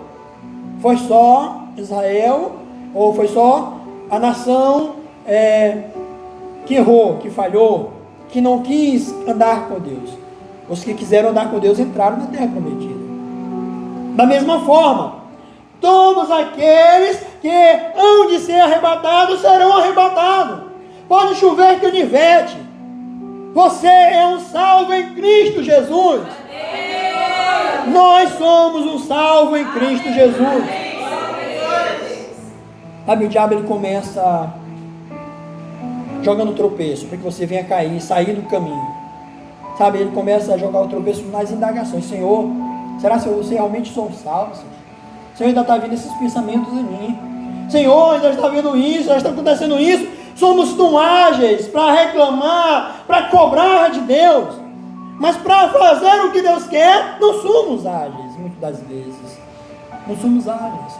Speaker 1: foi só Israel, ou foi só a nação que errou, que falhou, que não quis andar com Deus. Os que quiseram andar com Deus entraram na terra prometida. Da mesma forma, todos aqueles que hão de ser arrebatados serão arrebatados. Pode chover canivete. Você é um salvo em Cristo Jesus. Nós somos um salvo em Cristo Jesus. Sabe, o diabo ele começa jogando tropeço, para que você venha cair, sair do caminho. Sabe, ele começa a jogar o tropeço nas indagações: Senhor, será que eu realmente sou salvo, Senhor? Senhor, ainda está vindo esses pensamentos em mim. Senhor, ainda está vendo isso, ainda está acontecendo isso. Somos tão ágeis para reclamar, para cobrar de Deus. Mas para fazer o que Deus quer, não somos ágeis, muitas das vezes. Não somos áreas.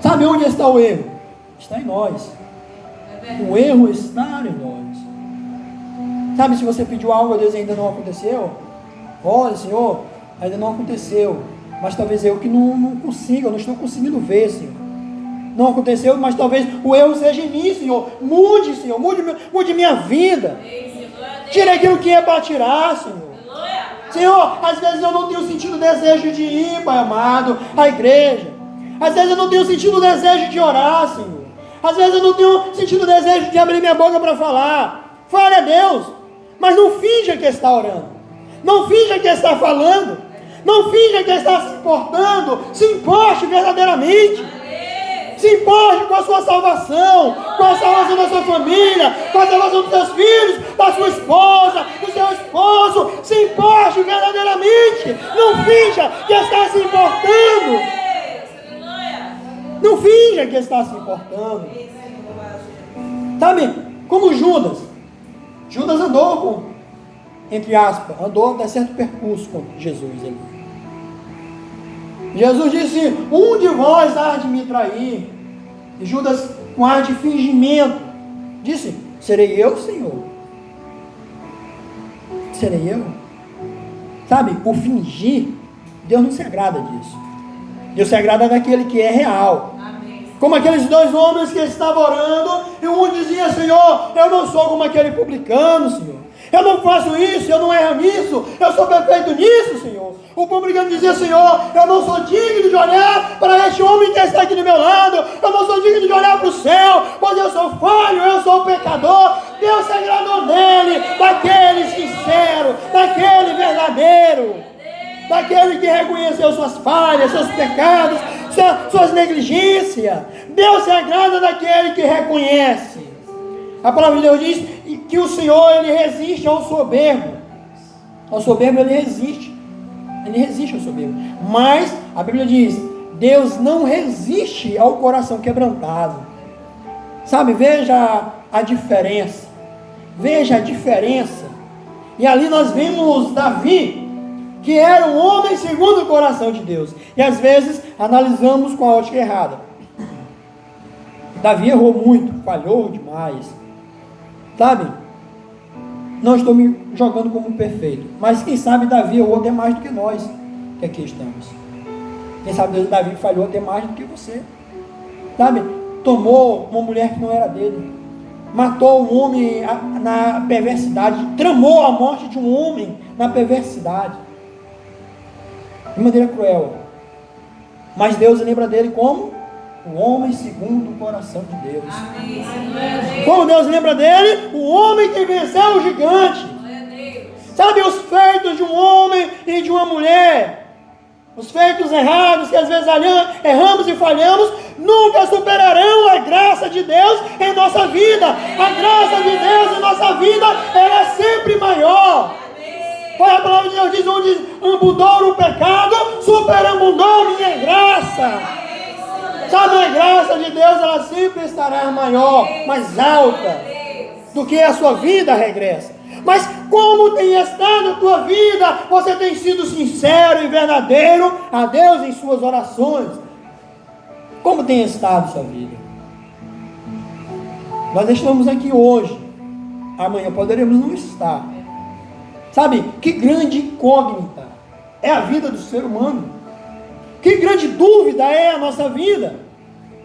Speaker 1: Sabe onde está o erro? Está em nós. O erro está em nós. Sabe, se você pediu algo a Deus e ainda não aconteceu, olha, Senhor, ainda não aconteceu, mas talvez eu que não consiga, eu não estou conseguindo ver, Senhor. Não aconteceu, mas talvez o erro seja em mim, Senhor. Mude, Senhor, mude minha vida. Tire aquilo que é para tirar, Senhor. Senhor, às vezes eu não tenho sentido o desejo de ir, Pai amado, à igreja. Às vezes eu não tenho sentido o desejo de orar, Senhor. Às vezes eu não tenho sentido o desejo de abrir minha boca para falar. Fale a Deus, mas não finja que está orando. Não finja que está falando. Não finja que está se importando. Se importe verdadeiramente. Se importe com a sua salvação, com a salvação da sua família, com a salvação dos seus filhos, da sua esposa, do seu esposo. Se importe verdadeiramente. Não finja que está se importando. Não finja que está se importando. Sabe, como Judas. Judas andou com, entre aspas, andou até certo percurso com Jesus ali. Jesus disse, um de vós há de me trair. E Judas, com ar de fingimento, disse, serei eu, Senhor? Serei eu? Sabe, o fingir, Deus não se agrada disso. Deus se agrada daquele que é real. Amém. Como aqueles dois homens que estavam orando, e um dizia, Senhor, eu não sou como aquele publicano, Senhor. Eu não faço isso, eu não erro nisso, eu sou perfeito nisso, Senhor. O publicano dizia, Senhor, eu não sou digno de olhar para este homem que está aqui do meu lado, eu não sou digno de olhar para o céu, pois eu sou falho, eu sou pecador. Deus se agradou dele, daquele sincero, daquele verdadeiro, daquele que reconheceu suas falhas, seus pecados, suas negligências. Deus se agrada daquele que reconhece. A palavra de Deus diz que o Senhor, ele resiste ao soberbo. Ao soberbo ele resiste. Ele resiste ao soberbo. Mas, a Bíblia diz, Deus não resiste ao coração quebrantado. Sabe, veja a diferença. Veja a diferença. E ali nós vimos Davi, que era um homem segundo o coração de Deus. E às vezes analisamos com a ótica errada. Davi errou muito, falhou demais. Sabe? Não estou me jogando como perfeito. Mas quem sabe Davi errou até mais do que nós que aqui estamos. Quem sabe Davi falhou até mais do que você. Sabe? Tomou uma mulher que não era dele. Matou um homem na perversidade. Tramou a morte de um homem na perversidade. De maneira cruel. Mas Deus lembra dele como? O homem segundo o coração de Deus. Amém. Como Deus lembra dele? O homem que venceu o gigante. Sabe os feitos de um homem e de uma mulher? Os feitos errados que às vezes erramos e falhamos, nunca superarão a graça de Deus em nossa vida. A graça de Deus em nossa vida, ela é sempre maior. Foi a palavra de Deus diz, onde abundou o pecado, superabundou minha graça. Sabe, a graça de Deus, ela sempre estará maior, mais alta, do que a sua vida regressa. Mas como tem estado a tua vida? Você tem sido sincero e verdadeiro a Deus em suas orações? Como tem estado a sua vida? Nós estamos aqui hoje, amanhã poderemos não estar. Sabe, que grande incógnita é a vida do ser humano. Que grande dúvida é a nossa vida.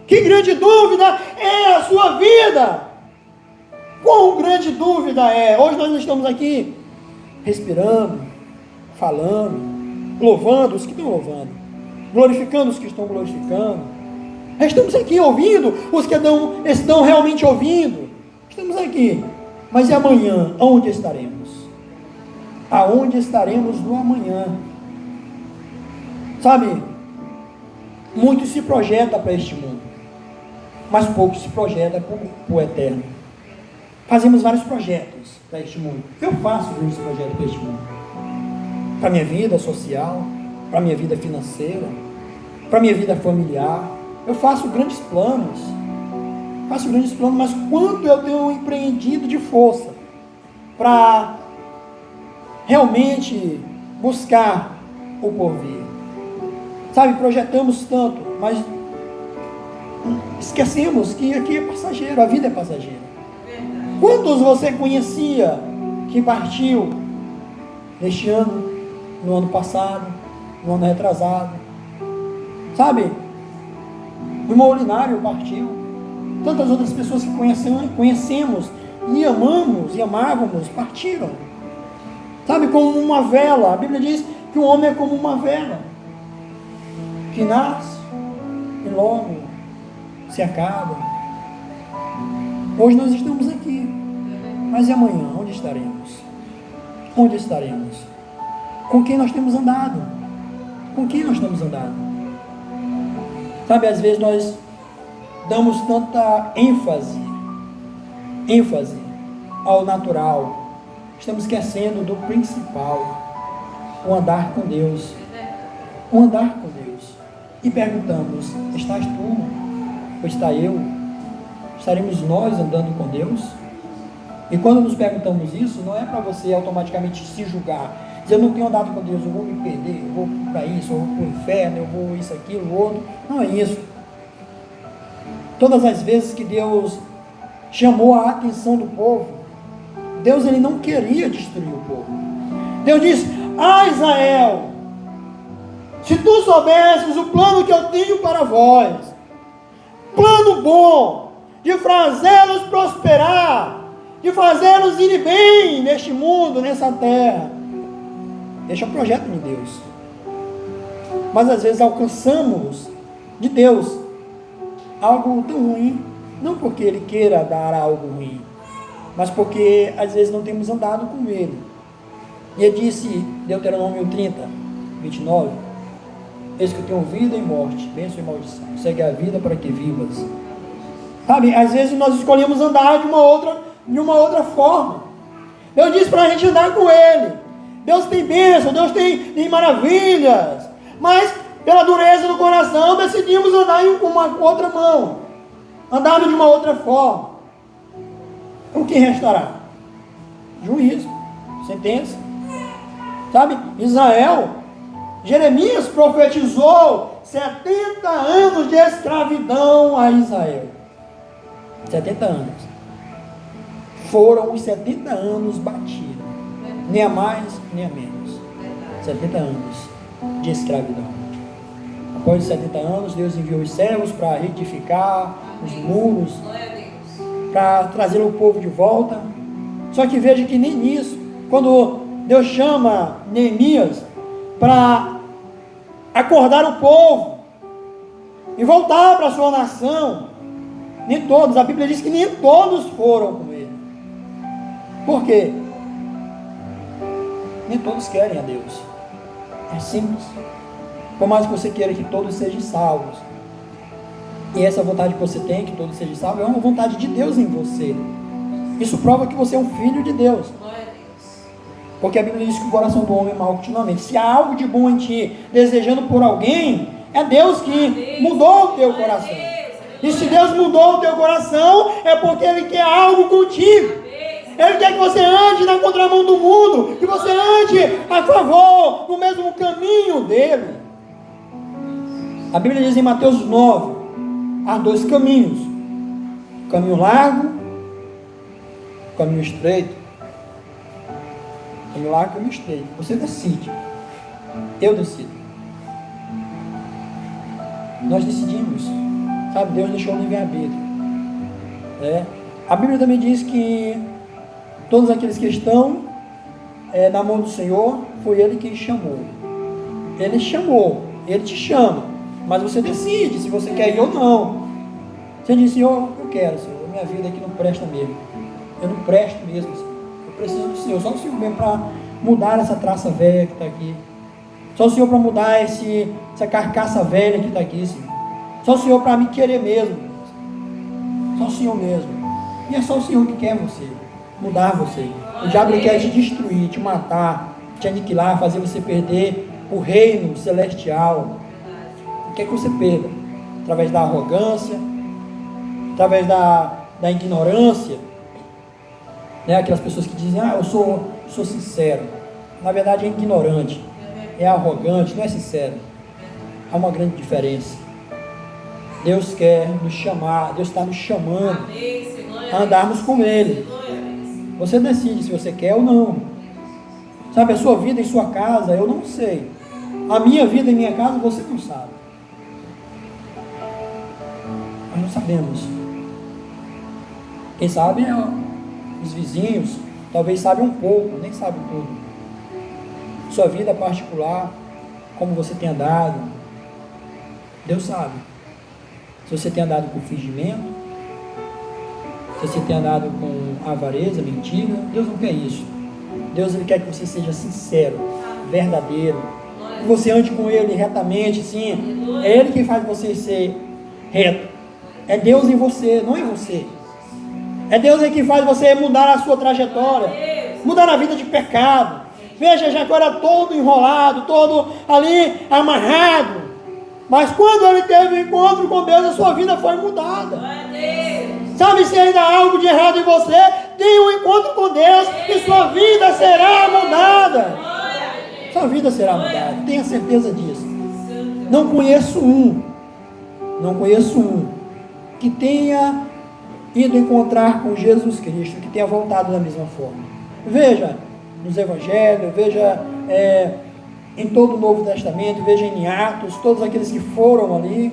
Speaker 1: Que grande dúvida é a sua vida. Quão grande dúvida é. Hoje nós estamos aqui respirando, falando, louvando os que estão louvando, glorificando os que estão glorificando. Estamos aqui ouvindo os que estão realmente ouvindo. Estamos aqui. Mas e amanhã? Aonde estaremos? Aonde estaremos no amanhã? Sabe, muito se projeta para este mundo, mas pouco se projeta para o eterno. Fazemos vários projetos para este mundo. Eu faço vários projetos para este mundo. Para a minha vida social, para a minha vida financeira, para a minha vida familiar. Eu faço grandes planos. Mas quanto eu tenho empreendido de força para realmente buscar o porvir? Sabe, projetamos tanto, mas esquecemos que aqui é passageiro, a vida é passageira. Quantos você conhecia que partiu neste ano, no ano passado, no ano retrasado? Sabe? O irmão Olinário partiu. Tantas outras pessoas que conhecemos e amamos e amávamos partiram. Sabe, como uma vela. A Bíblia diz que o homem é como uma vela, que nasce e logo se acaba. Hoje nós estamos aqui, mas e amanhã? Onde estaremos? Onde estaremos? Com quem nós temos andado? Com quem nós temos andado? Sabe, às vezes nós damos tanta ênfase ao natural, estamos esquecendo do principal, o andar com Deus. O andar com Deus. E perguntamos: estás tu? Ou está eu? Estaremos nós andando com Deus? E quando nos perguntamos isso, não é para você automaticamente se julgar, dizer: eu não tenho andado com Deus, eu vou me perder, eu vou para isso, eu vou para o inferno, eu vou isso, aquilo, outro. Não é isso. Todas as vezes que Deus chamou a atenção do povo, Deus ele não queria destruir o povo. Deus disse: ah, Israel, se tu soubesses o plano que eu tenho para vós, plano bom, de fazê-los prosperar, de fazê-los ir bem neste mundo, nessa terra. Este é o projeto de Deus. Mas às vezes alcançamos de Deus algo tão ruim, não porque Ele queira dar algo ruim, mas porque às vezes não temos andado com Ele. E Ele disse, Deuteronômio 30, 29, eis que eu tenho vida e morte, bênção e maldição, segue a vida para que vivas. Sabe, às vezes nós escolhemos andar de uma outra forma. Deus disse para a gente andar com Ele. Deus tem bênção, Deus tem maravilhas, mas pela dureza do coração decidimos andar em uma outra mão, andar de uma outra forma. O que restará? Juízo, sentença. Sabe, Israel, Jeremias profetizou 70 anos de escravidão a Israel. 70 anos. Foram os 70 anos batidos. Nem a mais, nem a menos. 70 anos de escravidão. Após os 70 anos, Deus enviou os servos para retificar os muros, para trazer o povo de volta. Só que veja que nem nisso, quando Deus chama Neemias para acordar o povo e voltar para a sua nação, nem todos, a Bíblia diz que nem todos foram com ele. Por quê? Nem todos querem a Deus. É simples. Por mais que você queira que todos sejam salvos, e essa vontade que você tem, que todos sejam salvos, é uma vontade de Deus em você. Isso prova que você é um filho de Deus. Porque a Bíblia diz que o coração do homem é mau continuamente. Se há algo de bom em ti, desejando por alguém, é Deus que mudou o teu coração. E se Deus mudou o teu coração, é porque Ele quer algo contigo. Ele quer que você ande na contramão do mundo, que você ande a favor, no mesmo caminho dele. A Bíblia diz em Mateus 9, há dois caminhos: caminho largo, caminho estreito. Caminho largo, caminho estreito. Você decide. Eu decido. Nós decidimos. Sabe, Deus deixou o livre-arbítrio. A Bíblia também diz que todos aqueles que estão na mão do Senhor, foi Ele que chamou. Ele chamou, Ele te chama, mas você decide se você quer ir ou não. Você diz: Senhor, eu quero, Senhor, minha vida aqui não presta mesmo. Eu não presto mesmo, Senhor. Eu preciso do Senhor, só o Senhor mesmo para mudar essa traça velha que está aqui. Só o Senhor para mudar essa carcaça velha que está aqui, Senhor. Só o Senhor para me querer mesmo. Só o Senhor mesmo. E é só o Senhor que quer você, mudar você. O diabo quer te destruir, te matar, te aniquilar, fazer você perder o reino celestial. Ele quer que você perda, através da arrogância, através da ignorância, aquelas pessoas que dizem: eu sou sincero. Na verdade é ignorante, é arrogante, não é sincero. Há uma grande diferença. Deus quer nos chamar, Deus está nos chamando a andarmos com Ele. Você decide se você quer ou não. Sabe, a sua vida em sua casa, eu não sei. A minha vida em minha casa, você não sabe. Nós não sabemos. Quem sabe é os vizinhos, talvez sabe um pouco, nem sabe tudo. Sua vida particular, como você tem andado, Deus sabe. Se você tem andado com fingimento, se você tem andado com avareza, mentira, Deus não quer isso. Deus, Ele quer que você seja sincero, verdadeiro, que você ande com Ele retamente, sim. É Ele que faz você ser reto. É Deus em você, não em você. É Deus que faz você mudar a sua trajetória, mudar a vida de pecado. Veja, Jacó era todo enrolado, todo ali amarrado. Mas quando ele teve um encontro com Deus, a sua vida foi mudada. Sabe, se ainda há algo de errado em você, tenha um encontro com Deus e sua vida será mudada. Sua vida será mudada, tenha certeza disso. Não conheço um que tenha ido encontrar com Jesus Cristo, que tenha voltado da mesma forma. Veja nos Evangelhos, veja em todo o Novo Testamento, veja em Atos, todos aqueles que foram ali,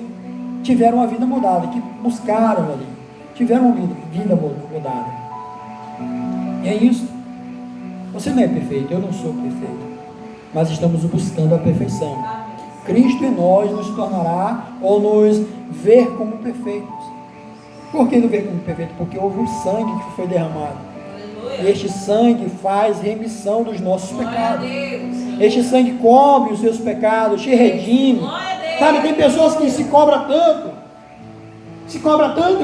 Speaker 1: tiveram uma vida mudada, que buscaram ali, tiveram uma vida mudada. É isso. Você não é perfeito, eu não sou perfeito, mas estamos buscando a perfeição. Cristo em nós nos tornará, ou nos ver como perfeitos. Por que não ver como perfeito? Porque houve um sangue que foi derramado. E este sangue faz remissão dos nossos pecados. Este sangue cobre os seus pecados, te redime. Sabe, tem pessoas que se cobram tanto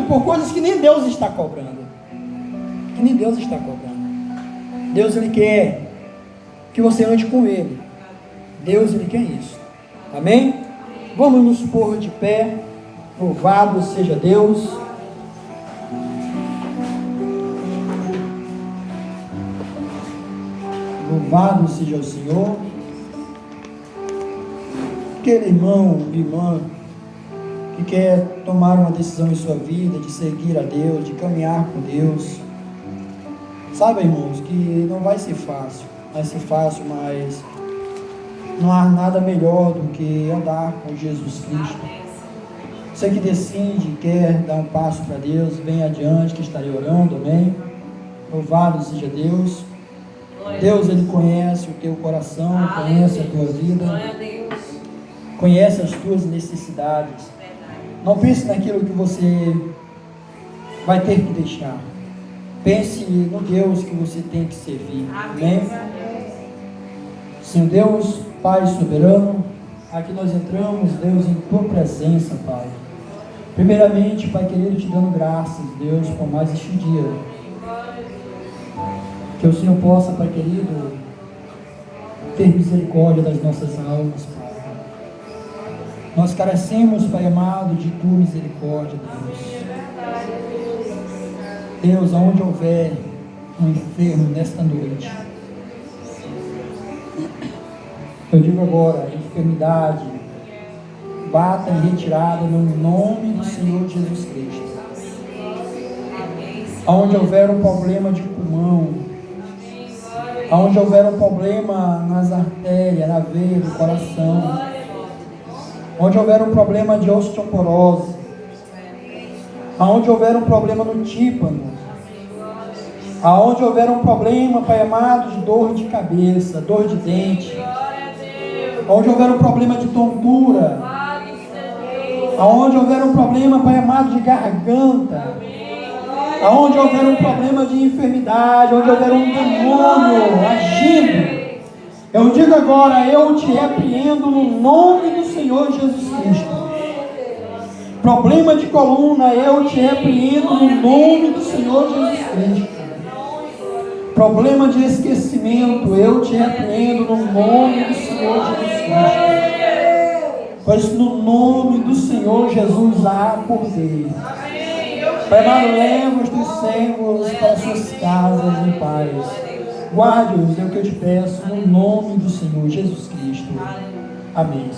Speaker 1: por coisas que nem Deus está cobrando. Deus, Ele quer que você ande com Ele. Deus, Ele quer isso. Amém? Vamos nos pôr de pé. Louvado seja Deus. Louvado seja o Senhor. Aquele irmão, irmã, que quer tomar uma decisão em sua vida, de seguir a Deus, de caminhar com Deus. Saiba, irmãos, que não vai ser fácil. Vai ser fácil, mas não há nada melhor do que andar com Jesus Cristo. Você que decide, quer dar um passo para Deus, vem adiante que estarei orando, amém? Louvado seja Deus. Deus, Ele conhece o teu coração, conhece a tua vida, conhece as tuas necessidades. Não pense naquilo que você vai ter que deixar. Pense no Deus que você tem que servir. Amém? Senhor Deus, Pai soberano, aqui nós entramos, Deus, em tua presença, Pai. Primeiramente, Pai querido, te dando graças, Deus, por mais este dia. Que o Senhor possa, Pai querido, ter misericórdia das nossas almas, Pai. Nós carecemos, Pai amado, de tua misericórdia, Deus. Deus, aonde houver um enfermo nesta noite, eu digo agora, enfermidade, bata em retirada no nome do Senhor Jesus Cristo. Aonde houver um problema de pulmão, aonde houver um problema nas artérias, na veia do coração, onde houver um problema de osteoporose, aonde houver um problema no tímpano, aonde houver um problema, Pai amado, de dor de cabeça, dor de dente, aonde houver um problema de tontura, aonde houver um problema, Pai amado, de garganta, aonde houver um problema de enfermidade, onde houver um demônio agindo, eu digo agora, eu te repreendo no nome do Senhor Jesus Cristo. Problema de coluna, eu te repreendo no nome do Senhor Jesus Cristo. Problema de esquecimento, eu te repreendo no nome do Senhor Jesus Cristo. Pois no nome do Senhor Jesus há poder. Pai amado, leva os teus servos para suas casas em paz. Guarde-os, é o que eu te peço, no nome do Senhor Jesus Cristo. Amém.